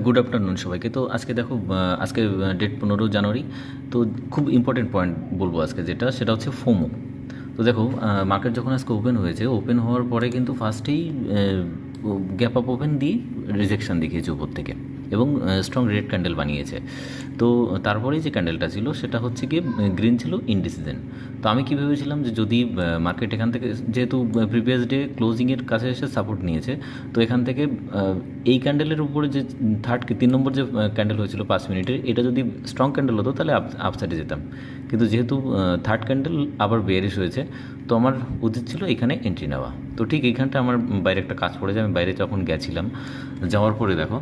Good afternoon সবাইকে। তো আজকে দেখো, আজকে ডেট 15 জানুয়ারি। তো খুব ইম্পর্টেন্ট পয়েন্ট বলবো আজকে, সেটা হচ্ছে ফোমো। তো দেখো, মার্কেট যখন আজকে ওপেন হয়েছে, ওপেন হওয়ার পরে কিন্তু ফার্স্টেই গ্যাপ আপ ওপেন দিয়ে রিজেকশন দেখিয়েছে উপর থেকে, এবং স্ট্রং রেড ক্যান্ডেল বানিয়েছে। তো তারপরেই যে ক্যান্ডেলটা ছিল সেটা হচ্ছে কি গ্রিন ছিল, ইনডিসিশন। তো আমি কী ভেবেছিলাম যে যদি মার্কেট এখান থেকে, যেহেতু প্রিভিয়াস ডে ক্লোজিংয়ের কাছে এসে সাপোর্ট নিয়েছে, তো এখান থেকে এই ক্যান্ডেলের উপরে যে 3 নম্বর যে ক্যান্ডেল হয়েছিল 5 মিনিটের, এটা যদি স্ট্রং ক্যান্ডেল হতো তাহলে আপসাইডে যেতাম। কিন্তু যেহেতু থার্ড ক্যান্ডেল আবার বেয়ারিশ হয়েছে, তো আমার উচিত ছিল এখানে এন্ট্রি নেওয়া। তো ঠিক এইখানটা আমার বাইরে একটা কাজ পড়ে যায়। আমি বাইরে যখন গেছিলাম, যাওয়ার পরে দেখো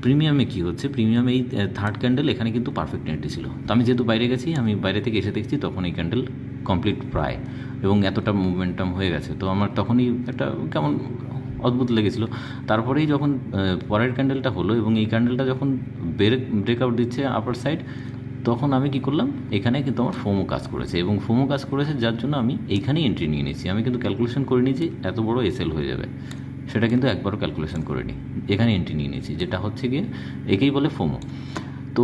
প্রিমিয়ামে কী হচ্ছে। প্রিমিয়ামে এই থার্ড ক্যান্ডেল এখানে কিন্তু পারফেক্ট এন্ট্রি ছিল। তো আমি যেহেতু বাইরে গেছি, আমি বাইরে থেকে এসে দেখছি তখন এই ক্যান্ডেল কমপ্লিট প্রায়, এবং এতটা মুভমেন্টাম হয়ে গেছে। তো আমার তখনই একটা কেমন অদ্ভুত লেগেছিলো। তারপরেই যখন পরের ক্যান্ডেলটা হলো এবং এই ক্যান্ডেলটা যখন ব্রেকআউট দিচ্ছে আপার সাইড, তখন আমি কী করলাম, এখানে কিন্তু আমার ফোমো কাজ করেছে, এবং ফোমো কাজ করেছে যার জন্য আমি এইখানেই এন্ট্রি নিয়ে নিয়েছি। আমি কিন্তু ক্যালকুলেশন করে নিয়েছি এত বড় এসএল হয়ে যাবে, সেটা কিন্তু একবারও ক্যালকুলেশন করে নিই, এখানে এন্ট্রি নিয়ে নিয়েছি, যেটা হচ্ছে গিয়ে একেই বলে ফোমো। তো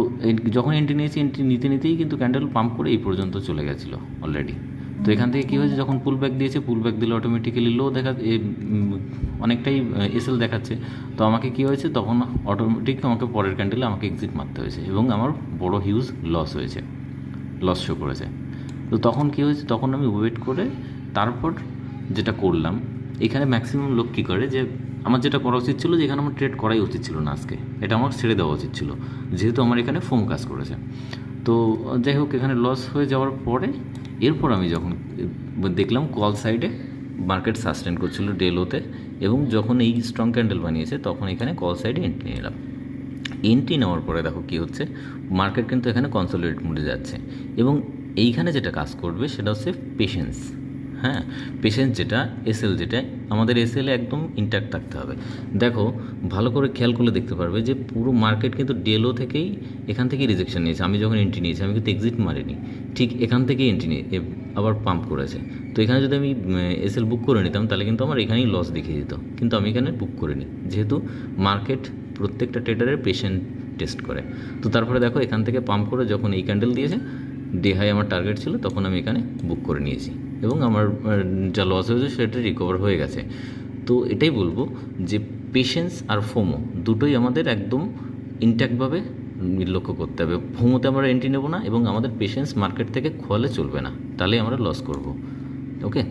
যখন এন্ট্রি নিয়েছি, এন্ট্রি নিতে নিতেই কিন্তু ক্যান্ডেল পাম্প করে এই পর্যন্ত চলে গেছিলো অলরেডি। তো এখান থেকে কী হয়েছে, যখন পুল ব্যাক দিয়েছে, পুল ব্যাক দিলে অটোমেটিক্যালি লো অনেকটাই এসএল দেখাচ্ছে। তো আমাকে কী হয়েছে, তখন অটোমেটিক আমাকে পরের ক্যান্ডেলে আমাকে এক্সিট মারতে হয়েছে, এবং আমার বড় হিউজ লস হয়েছে, লস শো করেছে। তো তখন কী হয়েছে, তখন আমি ওয়েট করে তারপর যেটা করলাম, এখানে ম্যাক্সিমাম লোক কী করে, যে আমার যেটা করা উচিত ছিল, যে এখানে আমার ট্রেড করাই উচিত ছিল না আজকে, এটা আমার ছেড়ে দেওয়া উচিত ছিল, যেহেতু আমার এখানে ফোম কাজ করেছে। তো যাই হোক, এখানে লস হয়ে যাওয়ার পরে এরপর আমি যখন দেখলাম কল সাইডে মার্কেট সাস্টেন করছিল ডেলোতে, এবং যখন এই স্ট্রং ক্যান্ডেল বানিয়েছে, তখন এখানে কল সাইডে এন্ট্রি নিলাম। এন্ট্রি নেওয়ার পরে দেখো কী হচ্ছে, মার্কেট কিন্তু এখানে কনসোলিডেট মোডে যাচ্ছে, এবং এইখানে যেটা কাজ করবে সেটা হচ্ছে পেশেন্স। হ্যাঁ, পেশেন্স যেটা, এসএল যেটা, আমাদের এসএলে একদম ইনট্যাক্ট থাকতে হবে। দেখো, ভালো করে খেয়াল করলে দেখতে পারবে যে পুরো মার্কেট কিন্তু ডেলো থেকেই, এখান থেকেই রিজেকশন নিয়েছে। আমি যখন এন্ট্রি নিয়েছি, আমি কিন্তু এক্সিট মারিনি, ঠিক এখান থেকেই এন্ট্রি নিয়ে আবার পাম্প করেছে। তো এখানে যদি আমি এসএল বুক করে নিতাম, তাহলে কিন্তু আমার এখানেই লস দেখিয়ে দিত, কিন্তু আমি এখানে বুক করিনি, যেহেতু মার্কেট প্রত্যেকটা ট্রেডারের পেশেন্ট টেস্ট করে। তো তারপরে দেখো, এখান থেকে পাম্প করে যখন এই ক্যান্ডেল দিয়েছে, ডে হাই আমার টার্গেট ছিল, তখন আমি এখানে বুক করে নিয়েছি, এবং আমার যা লস হয়েছে সেটা রিকভার হয়ে গেছে। তো এটাই বলবো যে পেশেন্স আর ফোমো দুটোই আমাদের একদম ইনট্যাক্টভাবে লক্ষ্য করতে হবে। ফোমোতে আমরা এন্ট্রি নেব না, এবং আমাদের পেশেন্স মার্কেট থেকে খোয়ালে চলবে না, তাহলে আমরা লস করব। ওকে।